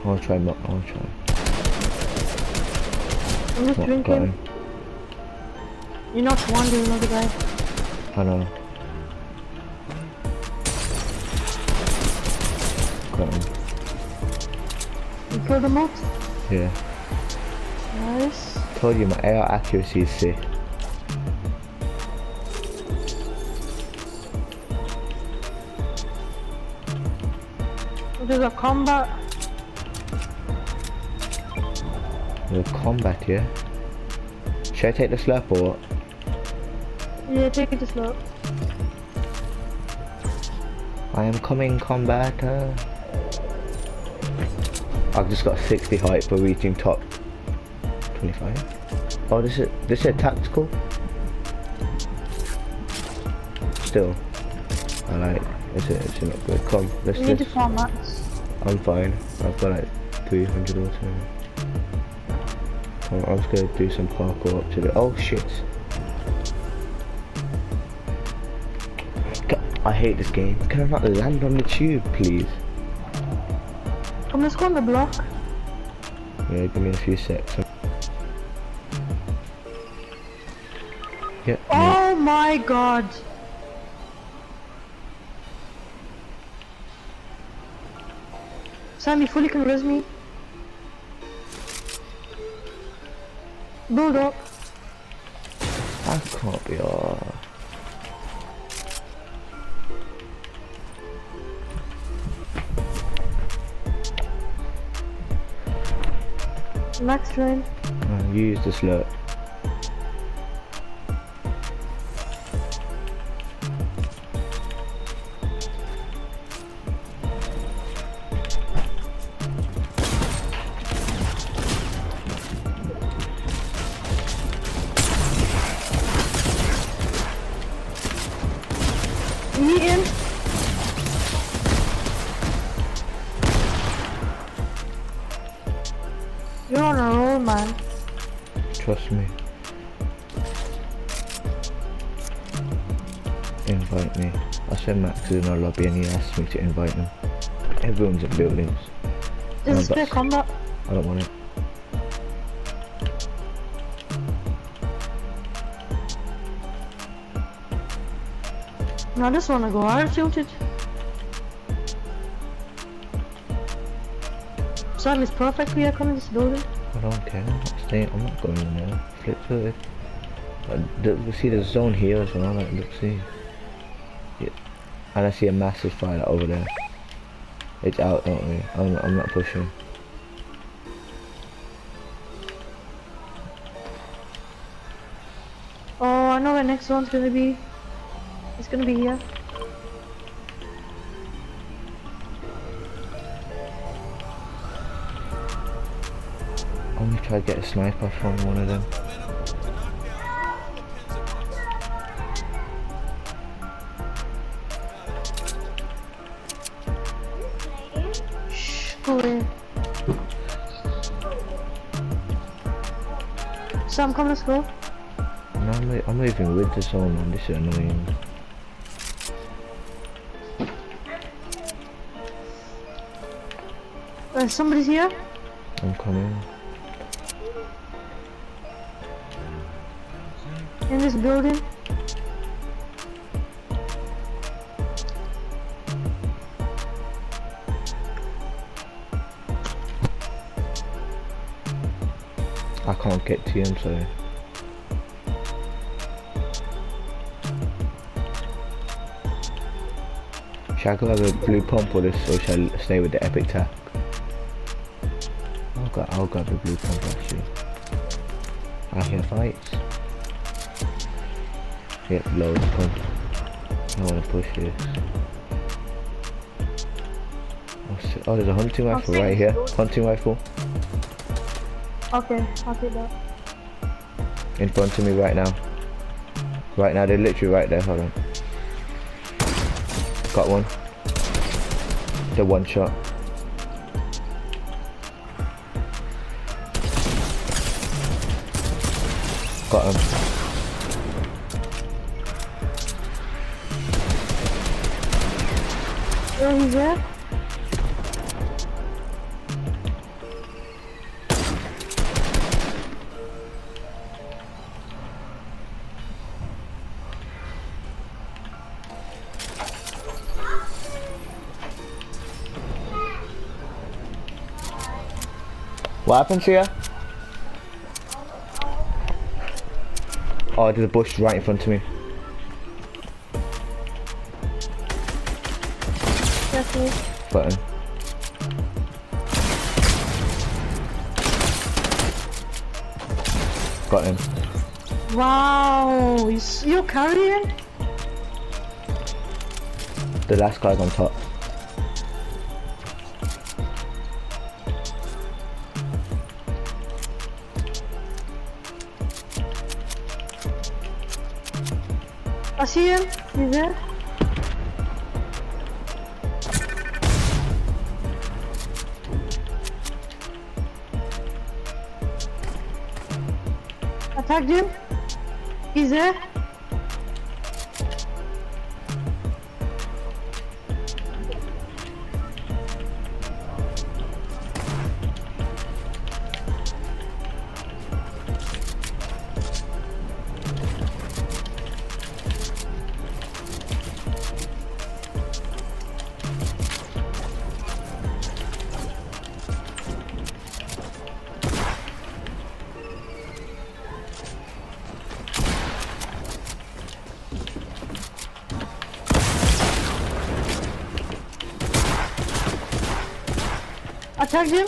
I'll try. I'm just What, drinking. got him. You're not one, there's another guy. I know. Got him. You killed him out? Yeah. Nice. Told you my AR accuracy is sick. There's a combat. The combat, yeah? Should I take the slurp or what? Yeah, take it to slow. I am coming, combatter. I've just got 60 height for reaching top 25. Oh, this is tactical. Still, I like. It's not good. Come, let's You need to just. farm mats. I'm fine. I've got like 300 or so. I'm just gonna do some parkour up to the. Oh shit! I hate this game. Can I not land on the tube, please? Come, let's go on the block. Yeah, give me a few secs. Yep. Oh my god. Sam, you fully can res me. Build up. I can't be all. Max train. You use the slurp. Eaten. You're on a roll, man. Trust me. Invite me. I said Max is in our lobby and he asked me to invite him. Everyone's in buildings. This is but spare combat. I don't want it. I just wanna go hard tilted. Sam is perfectly I come in this building. I don't care. I'm not going in there. Flip to it. See the zone here as well. Like, look, see. Yeah. And I see a massive fire over there. It's out, don't we? I'm not pushing. Oh, I know where next one's gonna be. It's gonna be here. I'm gonna try to get a sniper from one of them. Shh, go away. Sam, come, let's go. No, I'm not even with the zone, man. This is annoying. Somebody's here. I'm coming. In this building. I can't get to him, so. Shall I go have a blue pump or this, or shall I stay with the epic tack? I'll grab the blue pump actually. I hear fights. Yep, load pump. I wanna push this. Oh, there's a hunting rifle right here. Hunting rifle. Okay, I'll take that. In front of me right now. Right now, they're literally right there, hold on. Got one. The one shot. Got him. Oh, he's there? What happened to you? Oh, there's a bush right in front of me. Definitely. Button. Got him. Wow, you're carrying? The last guy's on top. I see him. He's there. I tagged him. He's there. I tagged him.